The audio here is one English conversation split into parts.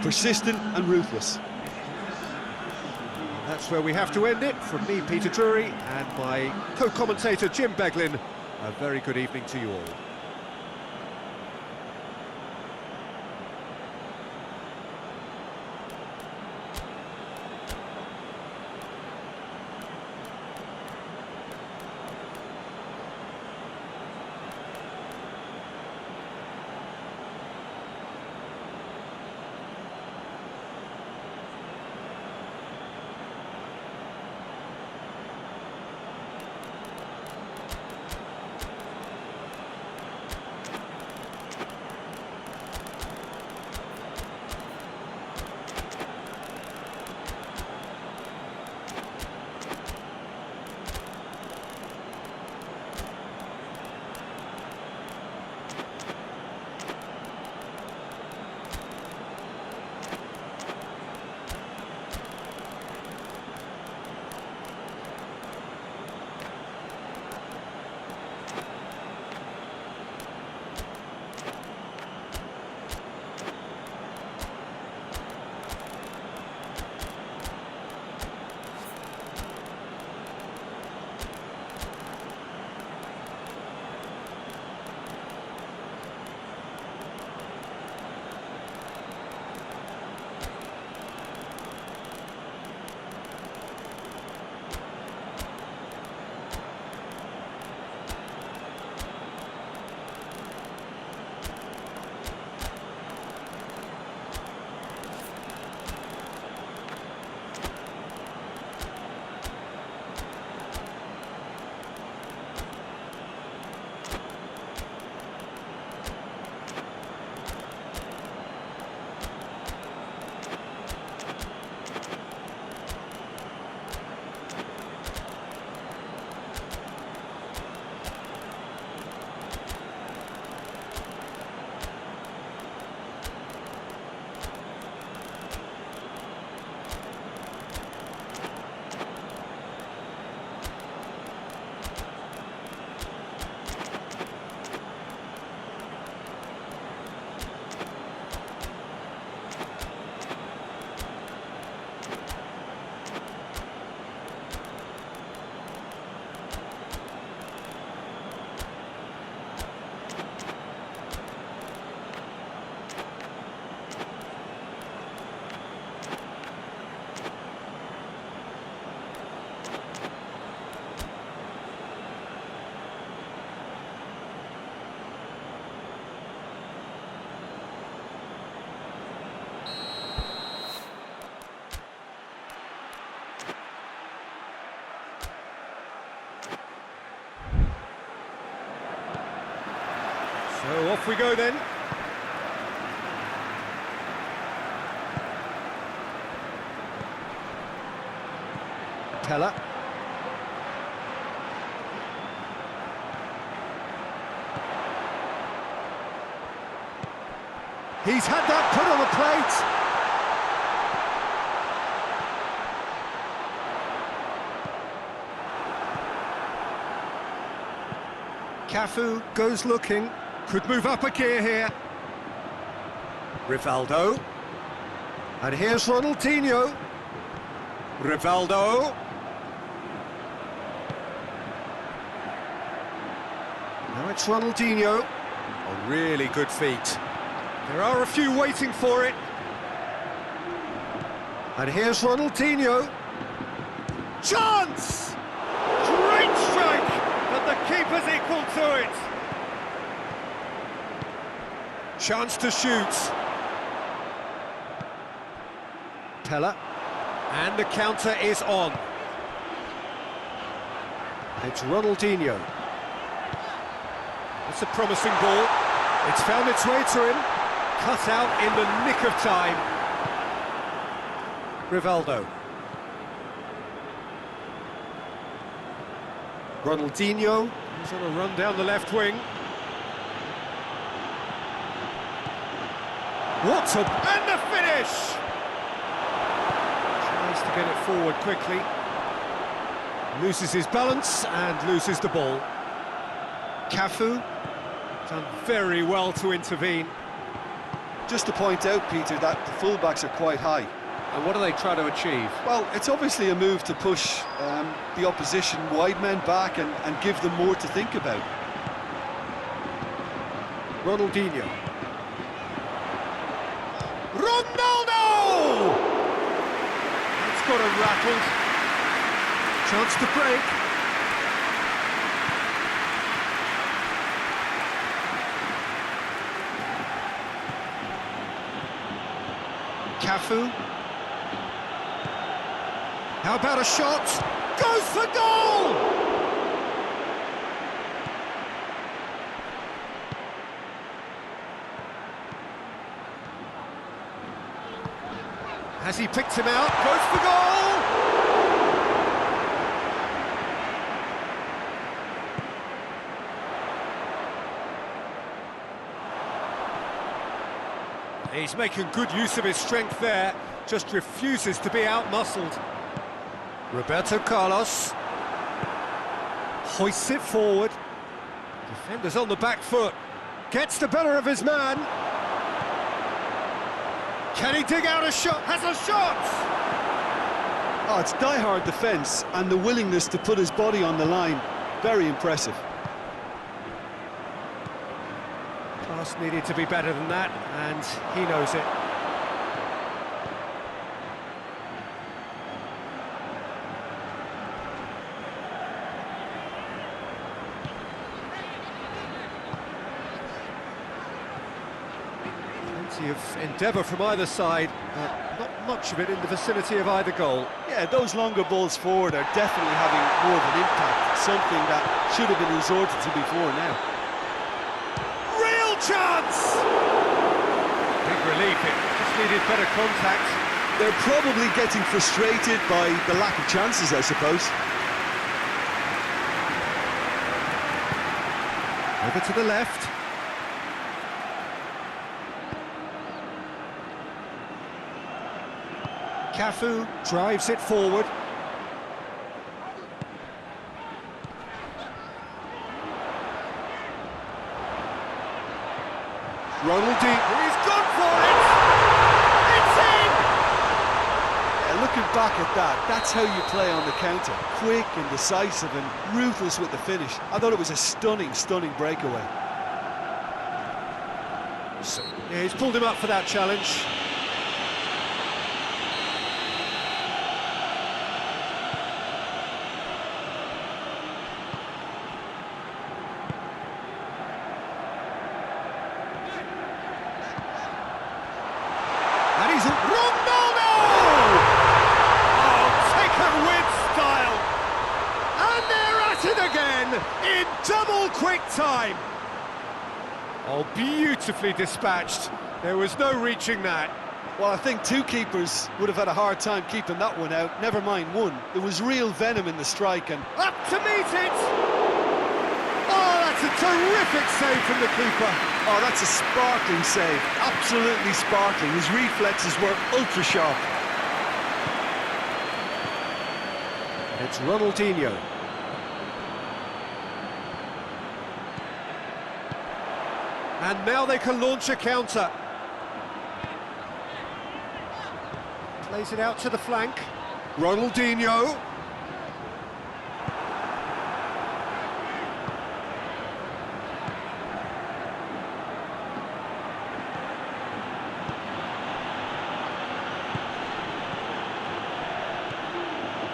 Persistent and ruthless. That's where we have to end it. From me, Peter Drury, and my co-commentator, Jim Beglin, a very good evening to you all. So off we go then. Pella. He's had that put on the plate. Cafu goes looking. Could move up a gear here. Rivaldo. And here's Ronaldinho. Rivaldo. Now it's Ronaldinho. Oh, really good feet. There are a few waiting for it. And here's Ronaldinho. Chance! Great strike! But the keeper's equal to it. Chance to shoot. Pella. And the counter is on. It's Ronaldinho. It's a promising ball. It's found its way to him. Cut out in the nick of time. Rivaldo. Ronaldinho. He's on a run down the left wing. What a... and the finish! Tries to get it forward quickly. Loses his balance and loses the ball. Cafu done very well to intervene. just to point out, Peter, that the fullbacks are quite high. And what are they trying to achieve? Well, it's obviously a move to push the opposition wide men back and give them more to think about. Ronaldinho. Ronaldo! It's got him rattled. Chance to break. Cafu. How about a shot? Goes for goal! Has he picked him out? Goes for goal! He's making good use of his strength there, just refuses to be out-muscled. Roberto Carlos hoists it forward. Defender's on the back foot. Gets the better of his man. Can he dig out a shot? Has a shot! Oh, it's die-hard defence and the willingness to put his body on the line. Very impressive. Pass needed to be better than that, and he knows it. Plenty of endeavour from either side, not much of it in the vicinity of either goal. Yeah, those longer balls forward are definitely having more of an impact, something that should have been resorted to before now. Real chance! Big relief, it just needed better contact. They're probably getting frustrated by the lack of chances, I suppose. Over to the left. Cafu drives it forward. Ronaldinho, he's gone for it! It's in! Yeah, looking back at that, that's how you play on the counter. Quick and decisive and ruthless with the finish. I thought it was a stunning, stunning breakaway. So, yeah, he's pulled him up for that challenge. And he's Ronaldo! Oh, taken with style! And they're at it again in double quick time. Oh, beautifully dispatched. There was no reaching that. Well, I think two keepers would have had a hard time keeping that one out, never mind one. There was real venom in the strike and... Up to meet it! Oh, that's a terrific save from the keeper. Oh, that's a sparkling save, absolutely sparkling. His reflexes were ultra sharp. It's Ronaldinho. And now they can launch a counter. Plays it out to the flank. Ronaldinho.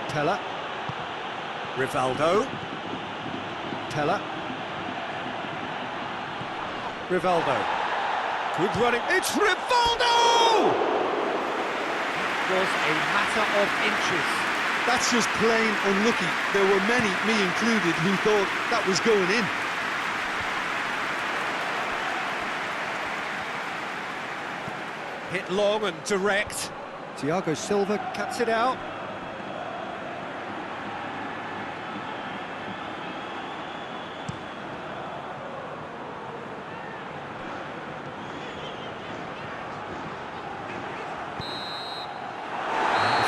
Pella. Rivaldo. Pella. Rivaldo. Good running. It's Rivaldo! It was a matter of inches. That's just plain unlucky. There were many, me included, who thought that was going in. Hit long and direct. Thiago Silva cuts it out.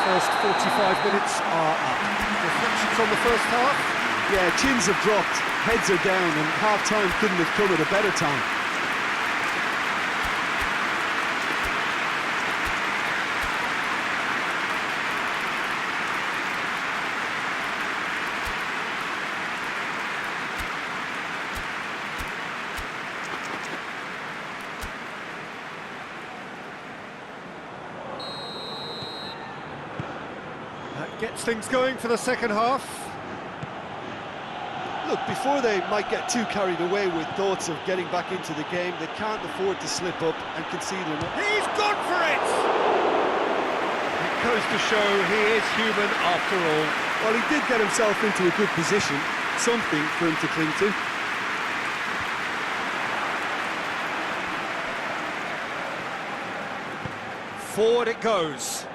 First 45 minutes are up. Reflections on the first half? Yeah, chins have dropped, heads are down, and half-time couldn't have come at a better time. Gets things going for the second half. Look, before they might get too carried away with thoughts of getting back into the game, they can't afford to slip up and concede another. He's gone for it! It goes to show he is human after all. Well, he did get himself into a good position, something for him to cling to. Forward it goes.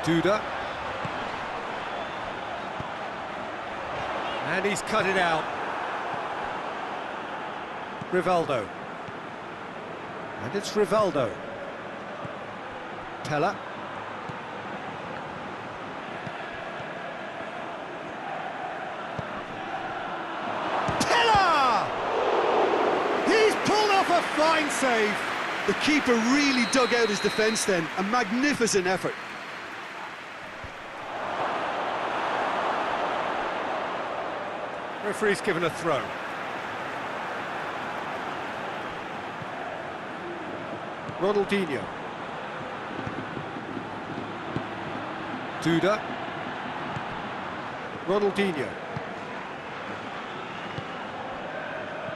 Duda. And he's cut it out. Rivaldo. And it's Rivaldo. Pella. Pella! He's pulled off a fine save. The keeper really dug out his defence then. A magnificent effort. Referee's given a throw. Ronaldinho. Duda. Ronaldinho.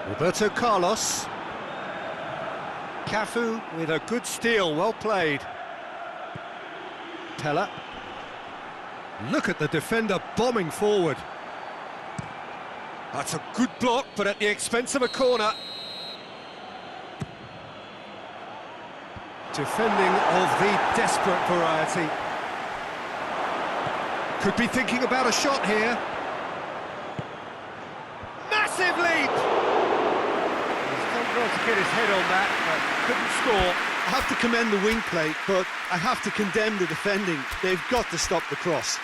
Roberto Carlos. Cafu with a good steal, well played. Pella. Look at the defender bombing forward. That's a good block, but at the expense of a corner. Defending of the desperate variety. Could be thinking about a shot here. Massive leap! He's done well to get his head on that, but couldn't score. I have to commend the wing play, but I have to condemn the defending. They've got to stop the cross.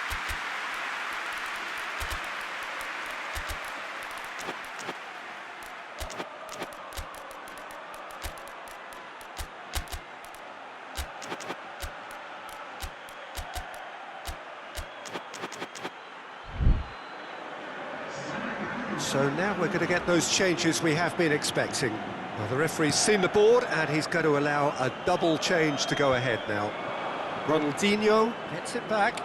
So now we're going to get those changes we have been expecting. Well, the referee's seen the board and he's going to allow a double change to go ahead now. Ronaldinho gets it back.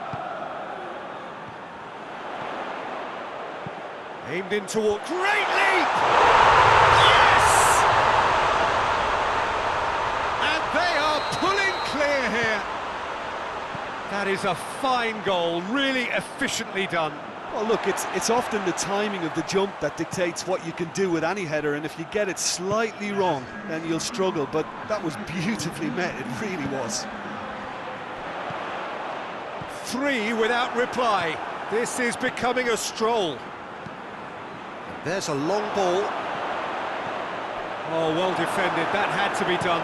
Aimed in toward... Great leap! Yes! And they are pulling clear here. That is a fine goal, really efficiently done. Well, look, it's often the timing of the jump that dictates what you can do with any header, and if you get it slightly wrong, then you'll struggle, but that was beautifully met, it really was. 3 without reply. This is becoming a stroll. There's a long ball. Oh, well defended, that had to be done.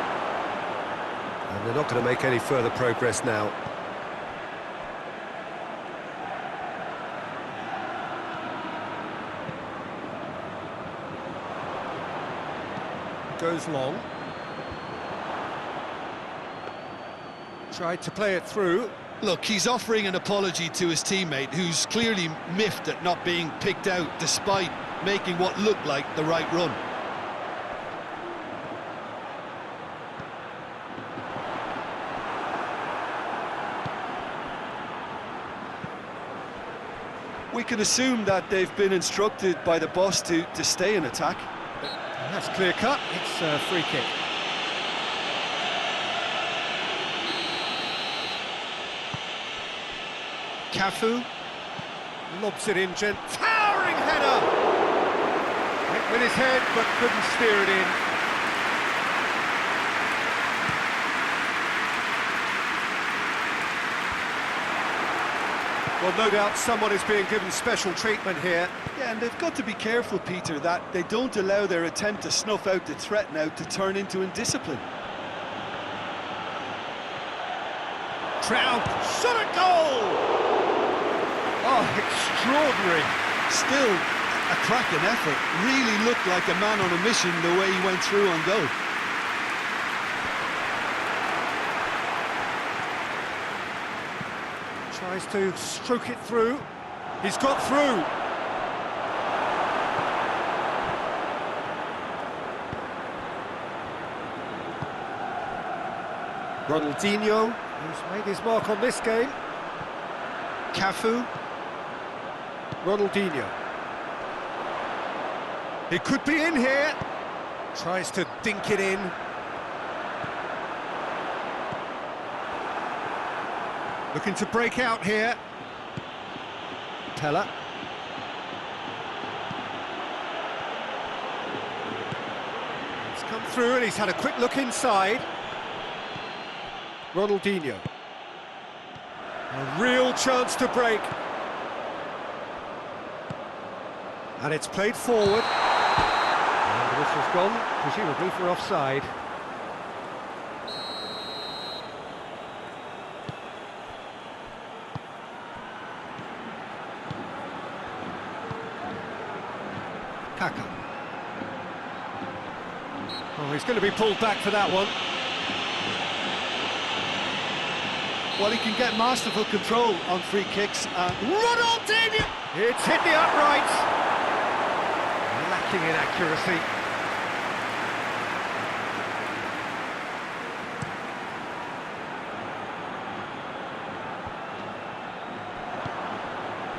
And they're not going to make any further progress now. Goes long. Tried to play it through. Look, he's offering an apology to his teammate, who's clearly miffed at not being picked out despite making what looked like the right run. We can assume that they've been instructed by the boss to stay in attack. That's clear cut, it's a free kick. Cafu lobs it in, towering header! Hit with his head, but couldn't steer it in. Well, no doubt someone is being given special treatment here. Yeah, and they've got to be careful, Peter, that they don't allow their attempt to snuff out the threat now to turn into indiscipline. Trout, shot at goal! Oh, extraordinary. Still a cracking effort. Really looked like a man on a mission the way he went through on goal. Tries to stroke it through. He's got through. Ronaldinho, who's made his mark on this game. Cafu. Ronaldinho. He could be in here. Tries to dink it in. Looking to break out here. Pella. He's come through and he's had a quick look inside. Ronaldinho. A real chance to break. And it's played forward. And the whistle's gone, presumably for offside. Kaka. Oh, he's going to be pulled back for that one. Well, he can get masterful control on free kicks. Ronaldinho! It's hit the uprights. Lacking in accuracy.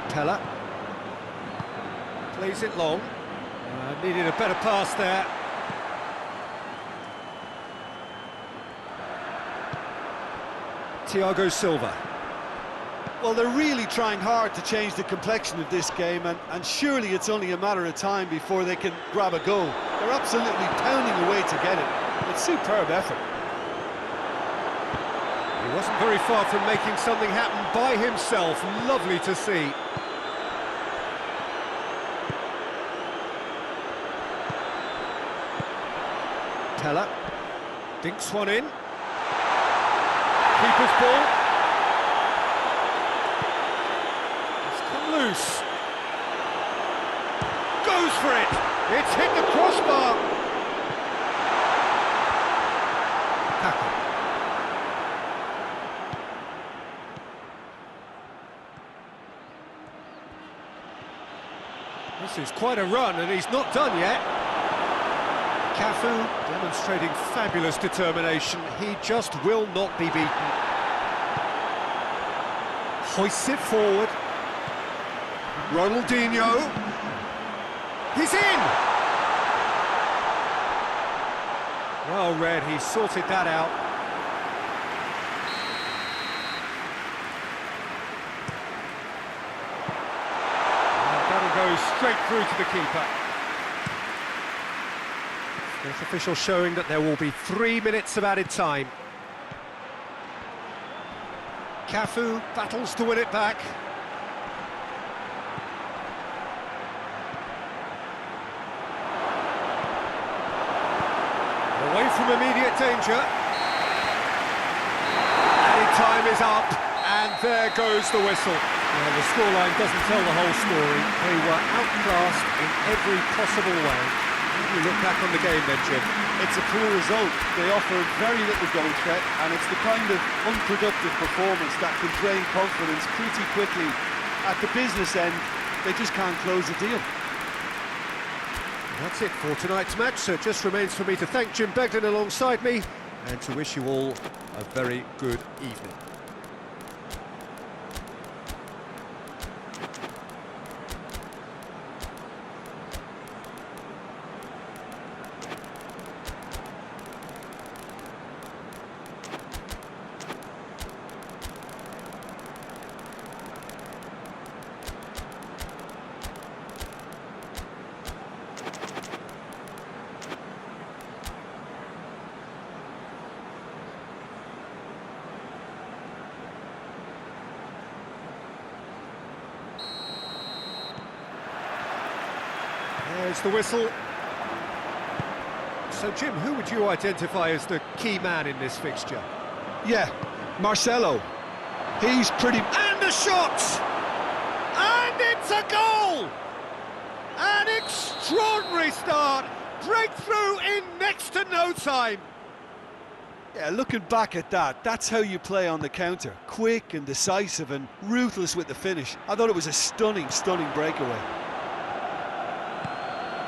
Pella. Plays it long. Needed a better pass there. Thiago Silva. Well, they're really trying hard to change the complexion of this game, and surely it's only a matter of time before they can grab a goal. They're absolutely pounding away to get it. It's superb effort. He wasn't very far from making something happen by himself. Lovely to see. Pella dinks one in. Keeper's ball. It's come loose. Goes for it. It's hit the crossbar. Kaka. This is quite a run, and he's not done yet. Cafu demonstrating fabulous determination. He just will not be beaten. Hoists it forward. Ronaldinho. He's in! Well read, he sorted that out. And that'll go straight through to the keeper. This official showing that there will be 3 minutes of added time. Cafu battles to win it back. Away from immediate danger. Added time is up, and there goes the whistle. Well, the scoreline doesn't tell the whole story. They were outclassed in every possible way. You look back on the game then, Jim. It's a poor result. They offer very little goal threat, and it's the kind of unproductive performance that can drain confidence pretty quickly. At the business end, they just can't close the deal. That's it for tonight's match, so it just remains for me to thank Jim Begden alongside me, and to wish you all a very good evening. There's the whistle. So, Jim, who would you identify as the key man in this fixture? Yeah, Marcelo. He's pretty... And the shot! And it's a goal! An extraordinary start! Breakthrough in next to no time! Yeah, looking back at that, that's how you play on the counter. Quick and decisive and ruthless with the finish. I thought it was a stunning, stunning breakaway.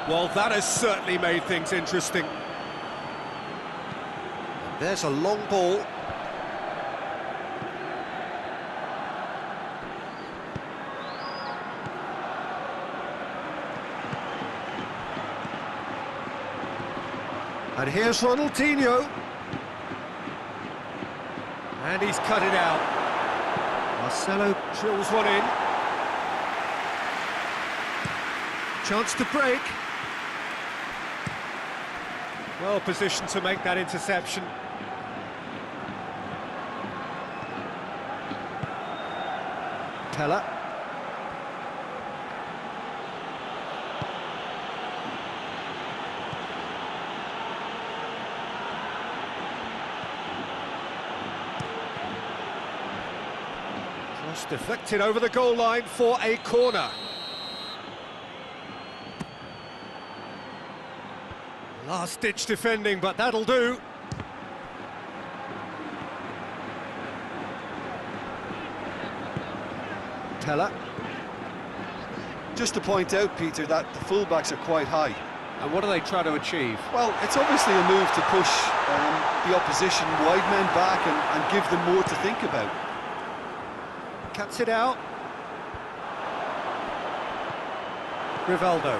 Well, that has certainly made things interesting. There's a long ball. And here's Ronaldinho. And he's cut it out. Marcelo drills one in. Chance to break. Well positioned to make that interception. Teller. Cross deflected over the goal line for a corner. Last-ditch defending, but that'll do. Teller. Just to point out, Peter, that the fullbacks are quite high. And what do they try to achieve? Well, it's obviously a move to push the opposition wide men back and give them more to think about. Cuts it out. Rivaldo.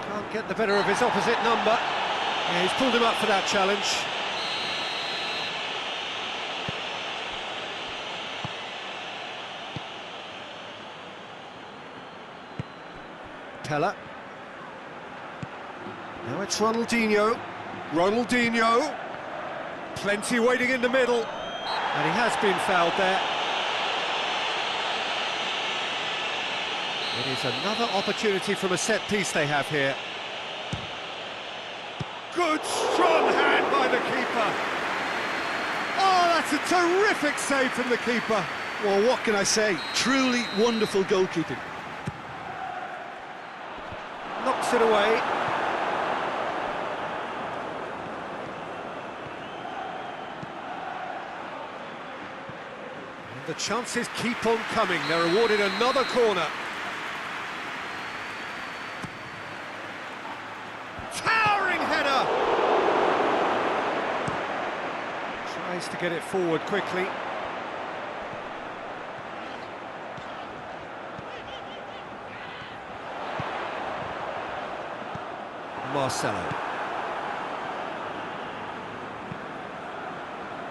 Can't get the better of his opposite number. Yeah, he's pulled him up for that challenge. Teller. Now it's Ronaldinho. Ronaldinho. Plenty waiting in the middle. And he has been fouled there. It is another opportunity from a set piece they have here. Good strong hand by the keeper. Oh, that's a terrific save from the keeper. Well, what can I say? Truly wonderful goalkeeping. Knocks it away. And the chances keep on coming. They're awarded another corner. Towering header! Tries to get it forward quickly. Marcelo.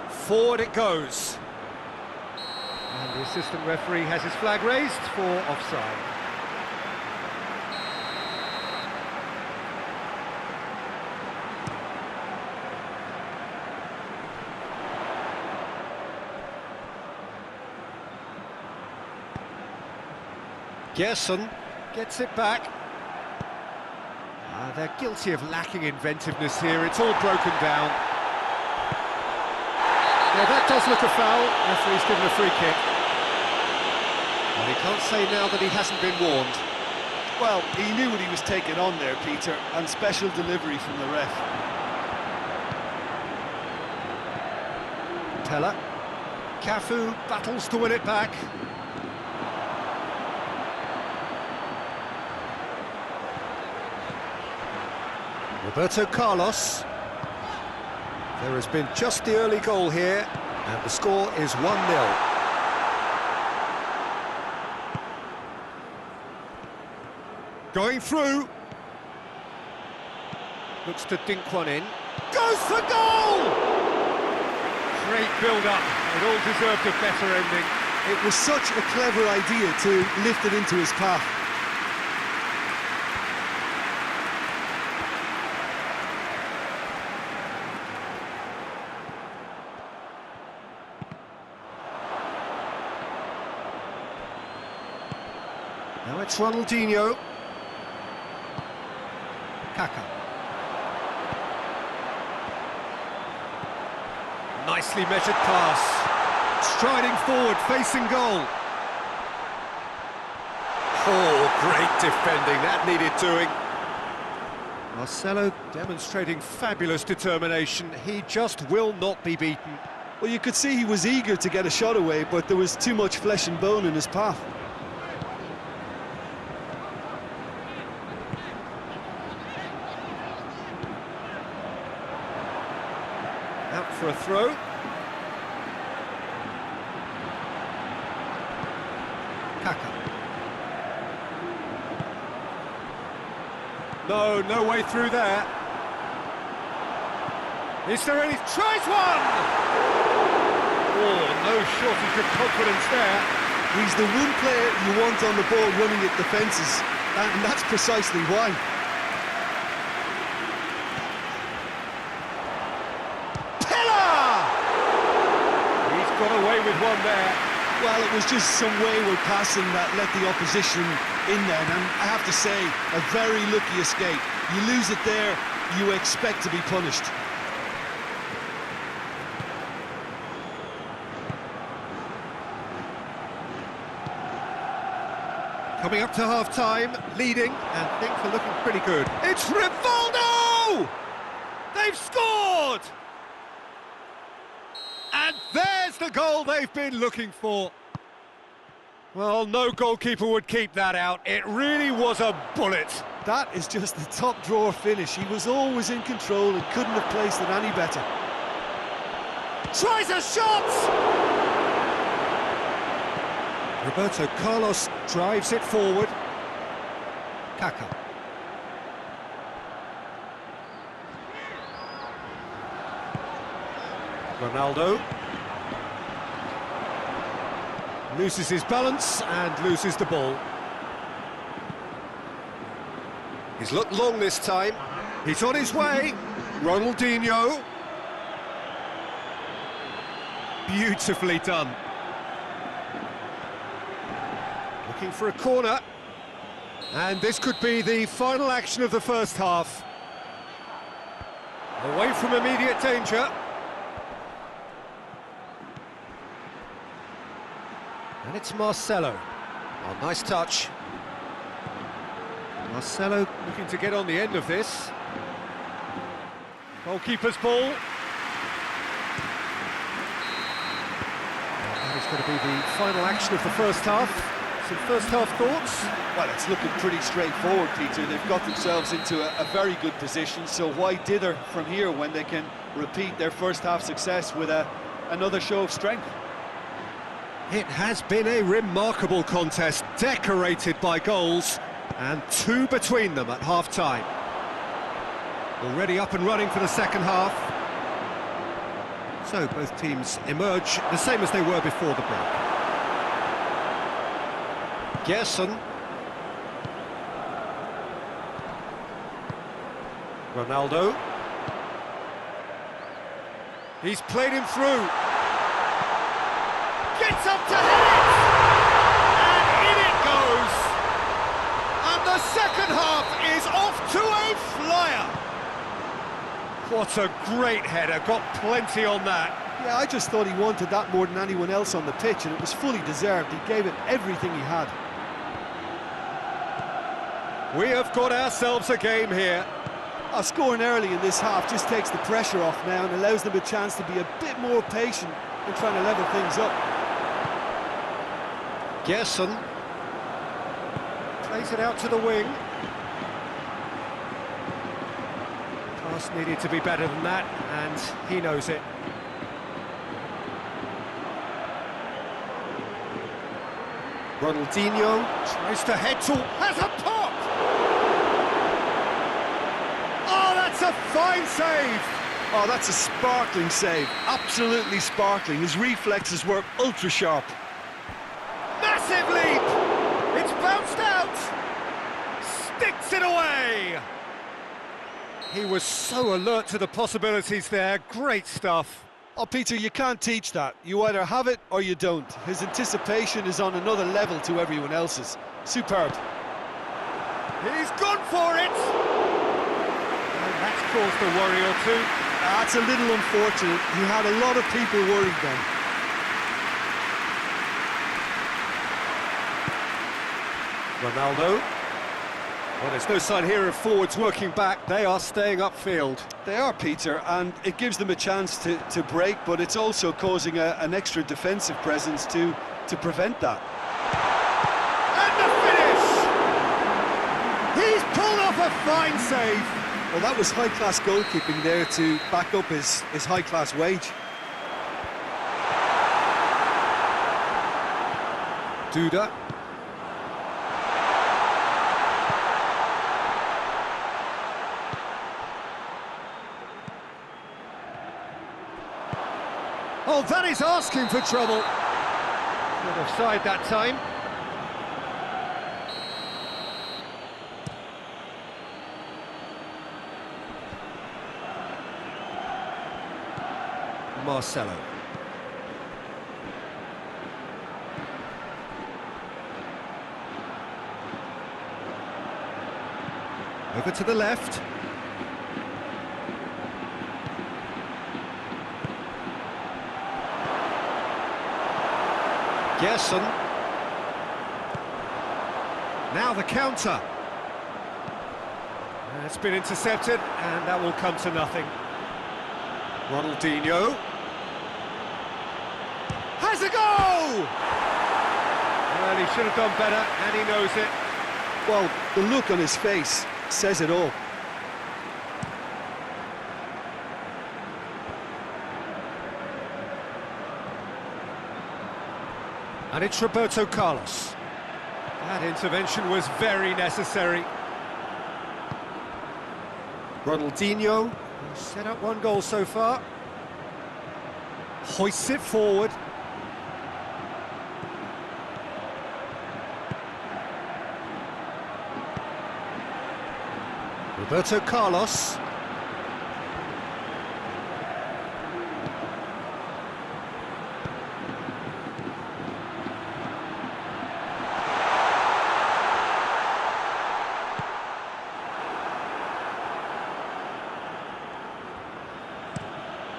Forward it goes. And the assistant referee has his flag raised for offside. Gerson gets it back. They're guilty of lacking inventiveness here. It's all broken down. Yeah, that does look a foul. Referee's given a free kick. Well, he can't say now that he hasn't been warned. Well, he knew what he was taking on there, Peter, and special delivery from the ref. Teller. Cafu battles to win it back. Roberto Carlos. There has been just the early goal here, and the score is 1-0. Going through. Looks to dink one in. Goes for goal! Great build-up. It all deserved a better ending. It was such a clever idea to lift it into his path. Now it's Ronaldinho. Kaka. Nicely measured pass. Striding forward, facing goal. Oh, great defending. That needed doing. Marcelo demonstrating fabulous determination. He just will not be beaten. Well, you could see he was eager to get a shot away, but there was too much flesh and bone in his path. Out for a throw. Kaka. No, no way through there. Is there any... Tries one! Oh, no shortage of confidence there. He's the one player you want on the ball running at defences, and that's precisely why. He's got away with one there. Well, it was just some wayward passing that let the opposition in then, and I have to say, a very lucky escape. You lose it there, you expect to be punished. Coming up to half-time, leading, and things are looking pretty good. It's Rivaldo! They've scored! And there's the goal they've been looking for. Well, no goalkeeper would keep that out. It really was a bullet. That is just the top drawer finish. He was always in control and couldn't have placed it any better. Tries a shot! Roberto Carlos drives it forward. Kaká. Ronaldo. Loses his balance and loses the ball. He's looked long this time. He's on his way. Ronaldinho. Beautifully done. Looking for a corner. And this could be the final action of the first half. Away from immediate danger. And it's Marcelo. Oh, nice touch. Marcelo looking to get on the end of this. Goalkeeper's ball. That is going to be the final action of the first half. Some first half thoughts? Well, it's looking pretty straightforward, Peter. They've got themselves into a very good position, so why dither from here when they can repeat their first half success with another show of strength? It has been a remarkable contest, decorated by goals, and two between them at half-time. Already up and running for the second half. So both teams emerge the same as they were before the break. Gerson. Ronaldo. He's played him through. Gets up to hit it! And in it goes! And the second half is off to a flyer! What a great header, got plenty on that. Yeah, I just thought he wanted that more than anyone else on the pitch, and it was fully deserved. He gave it everything he had. We have got ourselves a game here. Scoring early in this half just takes the pressure off now and allows them a chance to be a bit more patient in trying to level things up. Gerson plays it out to the wing. Pass needed to be better than that, and he knows it. Ronaldinho tries to head to... has a pop! Oh, that's a fine save! Oh, that's a sparkling save. Absolutely sparkling. His reflexes were ultra sharp. Massive leap! It's bounced out! Sticks it away! He was so alert to the possibilities there. Great stuff. Oh, Peter, you can't teach that. You either have it or you don't. His anticipation is on another level to everyone else's. Superb. He's gone for it! And that's caused a worry or two. That's a little unfortunate. He had a lot of people worried then. Ronaldo. Well, there's no sign here of forwards working back. They are staying upfield. They are, Peter, and it gives them a chance to break, but it's also causing an extra defensive presence to prevent that. And the finish! He's pulled off a fine save. Well, that was high-class goalkeeping there to back up his high-class wage. Duda. Oh, that is asking for trouble. Good offside that time. Marcelo. Over to the left. Gerson. Now the counter. It's been intercepted, and that will come to nothing. Ronaldinho. Has a goal! Well, he should have done better, and he knows it. Well, the look on his face says it all. And it's Roberto Carlos. That intervention was very necessary. Ronaldinho set up one goal so far. Hoists it forward. Roberto Carlos.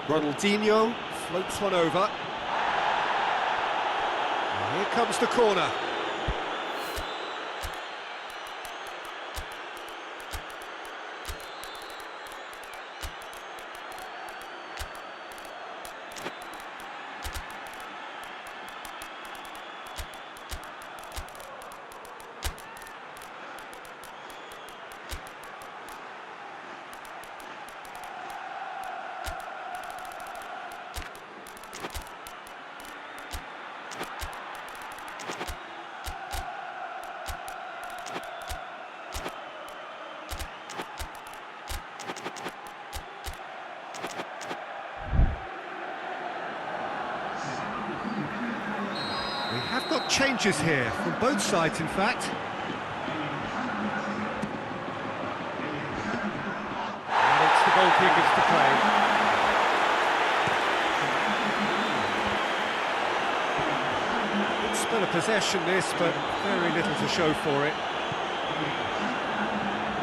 Ronaldinho floats one over. And here comes the corner. We have got changes here, from both sides in fact. And it's the goalkeepers to play. Good spell of possession this, but very little to show for it.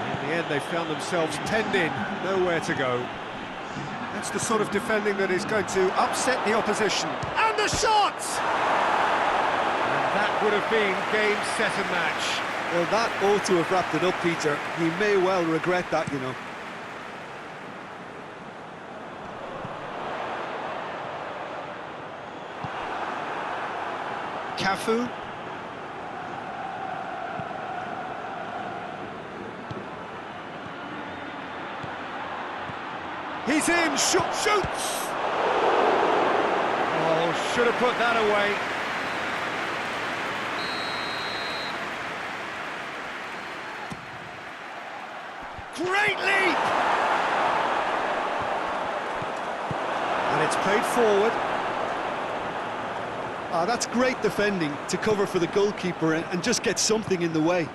In the end they found themselves penned in, nowhere to go. That's the sort of defending that is going to upset the opposition. And the shot! That would have been game, set and match. Well, that ought to have wrapped it up, Peter. He may well regret that, you know. Cafu. He's in, shoots! Oh, should have put that away. Great leap! And it's played forward. That's great defending to cover for the goalkeeper and just get something in the way.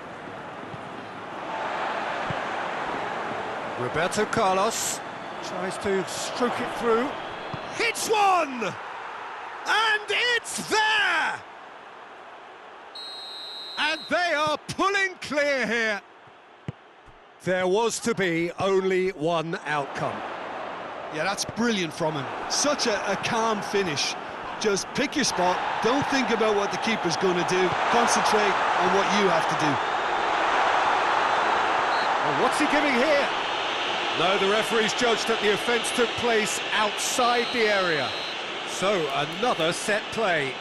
Roberto Carlos tries to stroke it through. Hits one! And it's there! And they are pulling clear here. There was to be only one outcome. Yeah, that's brilliant from him. Such a calm finish. Just pick your spot, don't think about what the keeper's going to do, concentrate on what you have to do. Well, what's he giving here? No, the referee's judged that the offence took place outside the area. So, another set play.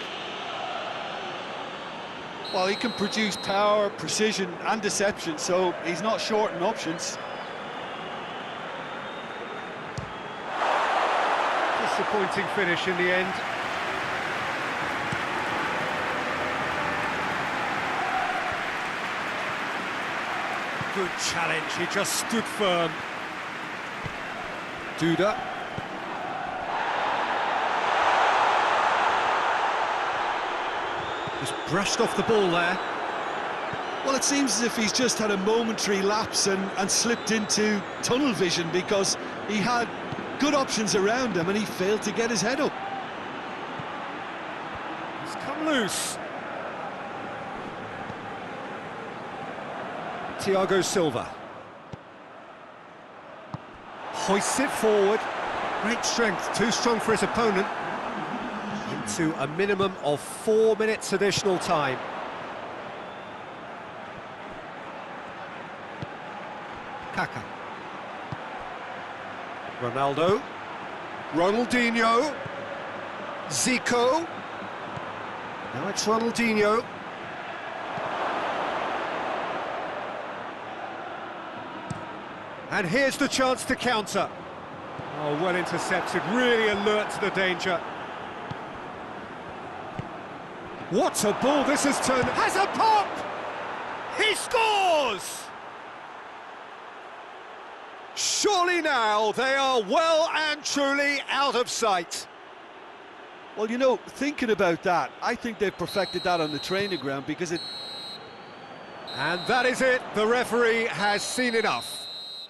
Well, he can produce power, precision and deception, so he's not short on options. Disappointing finish in the end. Good challenge, he just stood firm. Duda. Just brushed off the ball there. Well, it seems as if he's just had a momentary lapse and slipped into tunnel vision, because he had good options around him and he failed to get his head up. He's come loose. Thiago Silva. Hoists it forward. Great strength, too strong for his opponent. Into a minimum of 4 minutes additional time. Kaka. Ronaldo. Ronaldinho. Zico. Now it's Ronaldinho. And here's the chance to counter. Oh, well intercepted, really alert to the danger. What a ball this has turned. Has a pop! He scores! Surely now they are well and truly out of sight. Well, you know, thinking about that, I think they've perfected that on the training ground, because it... And that is it, the referee has seen enough.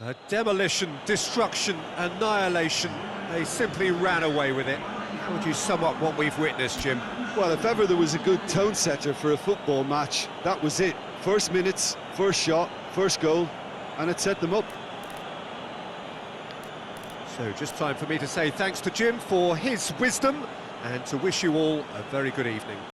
A demolition, destruction, annihilation. They simply ran away with it. How would you sum up what we've witnessed, Jim? Well, if ever there was a good tone setter for a football match, that was it. First minutes, first shot, first goal, and it set them up. So just time for me to say thanks to Jim for his wisdom, and to wish you all a very good evening.